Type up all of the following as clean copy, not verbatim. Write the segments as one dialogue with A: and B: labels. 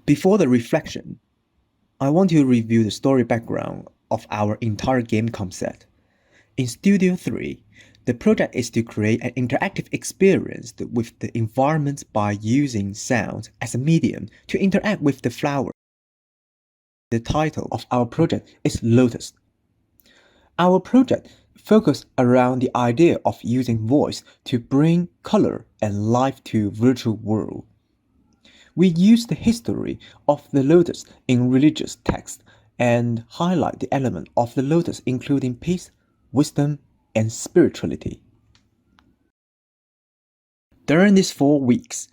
A: Before the reflection, I want to review the story background of our entire game concept. In Studio 3, the project is to create an interactive experience with the environment by using sound as a medium to interact with the flower. The title of our project is Lotus. Our project focused around the idea of using voice to bring color and life to virtual world. We use the history of the lotus in religious texts and highlight the element of the lotus including peace, wisdom, and spirituality. During these 4 weeks,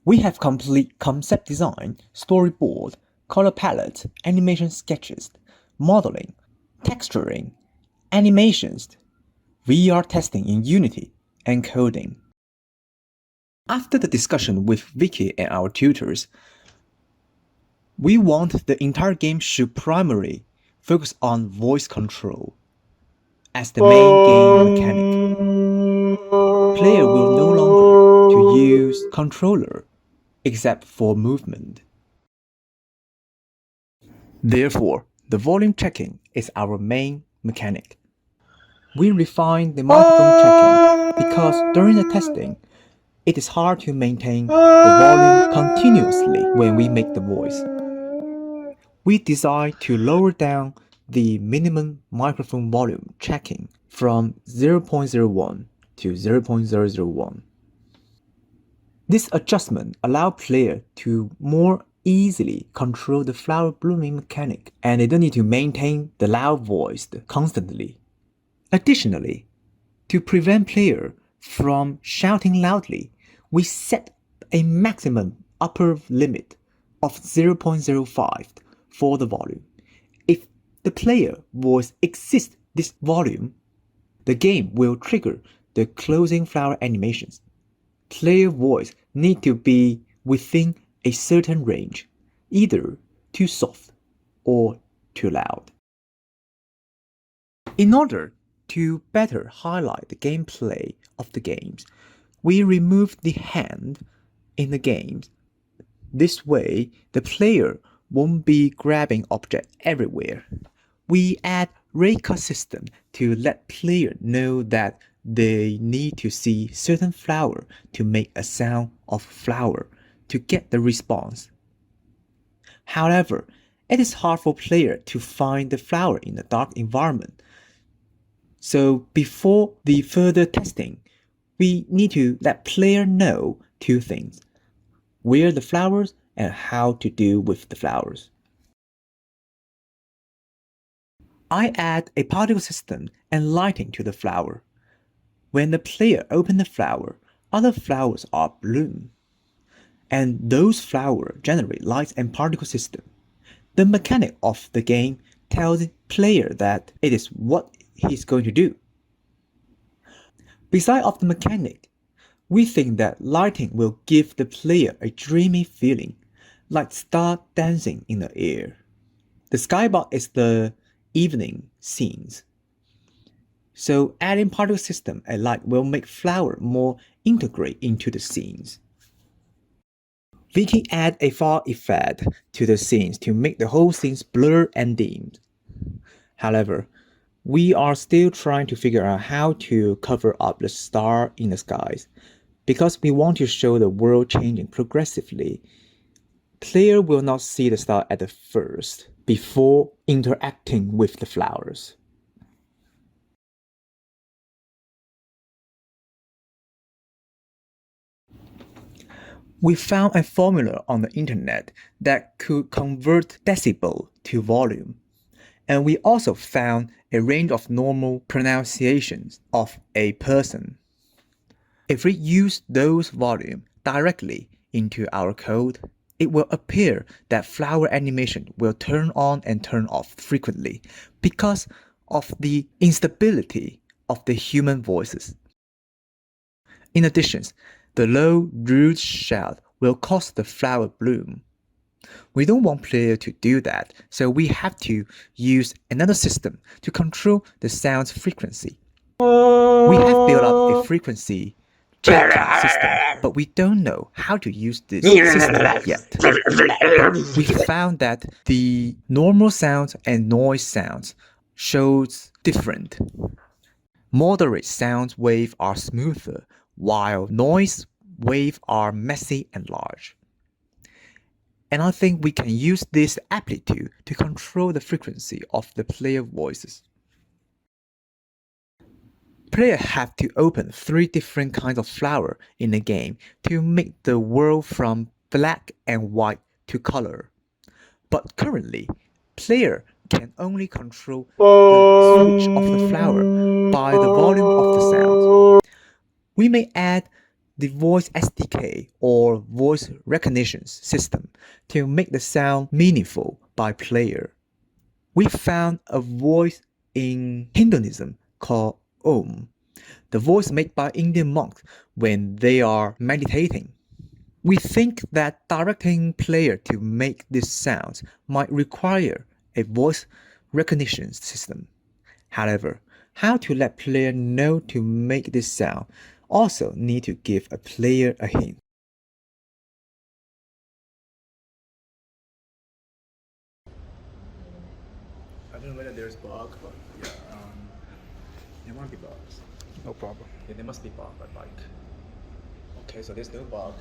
A: we have complete concept design, storyboard, color palette, animation sketches, modeling, texturing, animations, VR testing in Unity, and coding. After the discussion with Vicky and our tutors, we want the entire game should primarily focus on voice control as the main game mechanic. Player will no longer to use controller except for movement. Therefore, the volume checking is our main mechanic. We refine the microphone checking because during the testing, it is hard to maintain the volume continuously when we make the voice. We decide to lower down the minimum microphone volume checking from 0.01 to 0.001. This adjustment allows players to more easily control the flower blooming mechanic, and they don't need to maintain the loud voice constantly. Additionally, to prevent players from shouting loudly, we set a maximum upper limit of 0.05 for the volume. If the player voice exceeds this volume, the game will trigger the closing flower animations. Player voice need to be within a certain range, either too soft or too loud. In order to better highlight the gameplay of the games, we remove the hand in the games. This way, the player won't be grabbing objects everywhere. We add raycast system to let players know that they need to see certain flower to make a sound of flower to get the response. However, it is hard for players to find the flower in a dark environment. So before the further testing, we need to let player know 2 things: where the flowers and how to deal with the flowers. I add a particle system and lighting to the flower. When the player opens the flower, other flowers are bloom, and those flowers generate light and particle system. The mechanic of the game tells the player that it is what he's going to do. Besides of the mechanic, we think that lighting will give the player a dreamy feeling, like stars dancing in the air. The skybox is the evening scenes. So adding particle system and light will make flower more integrate into the scenes. We can add a fog effect to the scenes to make the whole scenes blur and dim. However, we are still trying to figure out how to cover up the star in the skies. Because we want to show the world changing progressively, player will not see the star at the first before interacting with the flowers. We found a formula on the internet that could convert decibel to volume. And we also found a range of normal pronunciations of a person. If we use those volumes directly into our code, it will appear that flower animation will turn on and turn off frequently because of the instability of the human voices. In addition, the low root shout will cause the flower bloom. We don't want player to do that, so we have to use another system to control the sound's frequency. We have built up a frequency checking system, but we don't know how to use this system yet. We found that the normal sounds and noise sounds shows different. Moderate sound waves are smoother, while noise waves are messy and large. And I think we can use this amplitude to control the frequency of the player voices. Players have to open 3 different kinds of flower in the game to make the world from black and white to color. But currently, player can only control the switch of the flower by the volume of the sound. We may add the voice SDK or voice recognition system to make the sound meaningful by player. We found a voice in Hinduism called Om, the voice made by Indian monks when they are meditating. We think that directing player to make these sounds might require a voice recognition system. However, how to let player know to make this sound also need to give a player a hint. I don't know whether there's bug, but yeah, there might be bugs.
B: No problem.
A: Yeah, there must be bug, but like, okay, so there's no bug.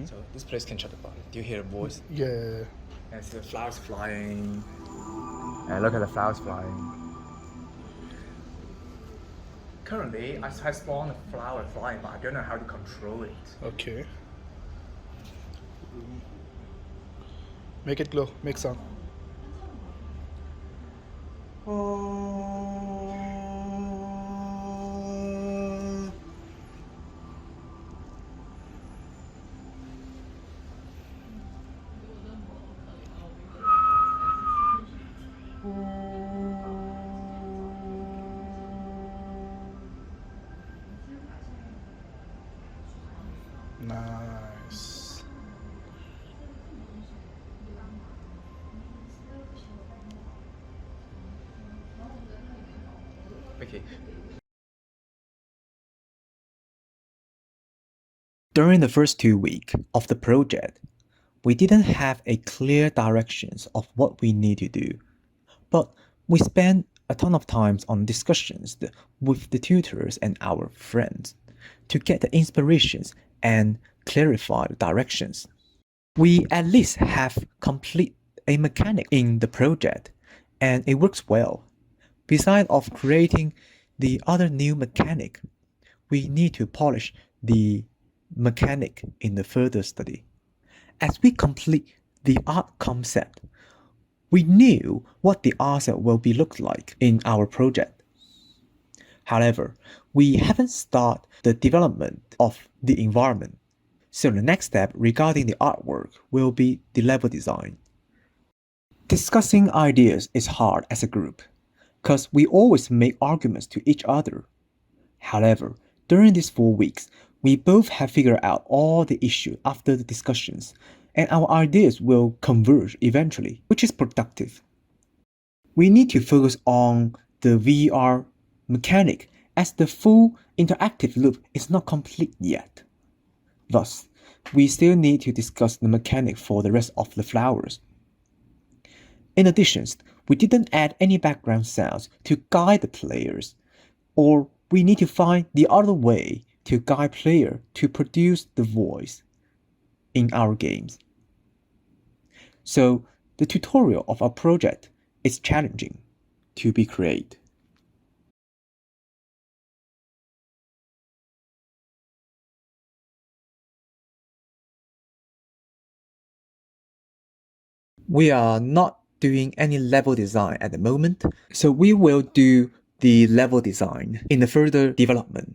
A: So this place can shut the bug. Do you hear a voice?
B: Yeah.
A: And see the flowers flying. And look at the flowers flying. Currently, I spawned a flower flying, but I don't know how to control it.
B: Okay. Make it glow. Make sound. Nice.
A: Okay. During the first 2 weeks of the project, we didn't have a clear directions of what we need to do, but we spent a ton of time on discussions with the tutors and our friends to get the inspirations and clarify the directions. We at least have complete a mechanic in the project, and it works well. Besides of creating the other new mechanic, we need to polish the mechanic in the further study. As we complete the art concept, we knew what the asset will be look like in our project. However, we haven't started the development of the environment, so the next step regarding the artwork will be the level design. Discussing ideas is hard as a group, because we always make arguments to each other. However, during these 4 weeks, we both have figured out all the issues after the discussions, and our ideas will converge eventually, which is productive. We need to focus on the VR mechanic as the full interactive loop is not complete yet. Thus, we still need to discuss the mechanic for the rest of the flowers. In addition, we didn't add any background sounds to guide the players, or we need to find the other way to guide player to produce the voice in our games. So the tutorial of our project is challenging to be created. We are not doing any level design at the moment, so we will do the level design in the further development.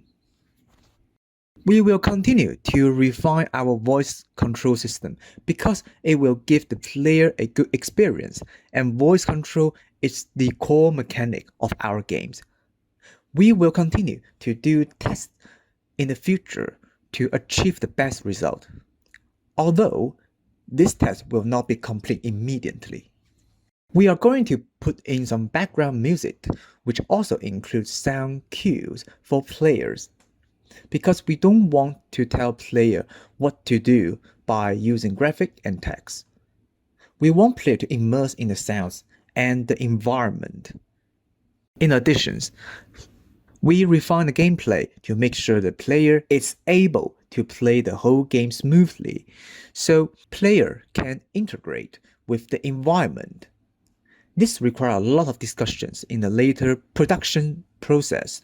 A: We will continue to refine our voice control system because it will give the player a good experience, and voice control is the core mechanic of our games. We will continue to do tests in the future to achieve the best result, although this test will not be complete immediately. We are going to put in some background music, which also includes sound cues for players. because we don't want to tell player what to do by using graphic and text. We want player to immerse in the sounds and the environment. In addition, we refine the gameplay to make sure the player is able to play the whole game smoothly, so player can integrate with the environment. This requires a lot of discussions in the later production process.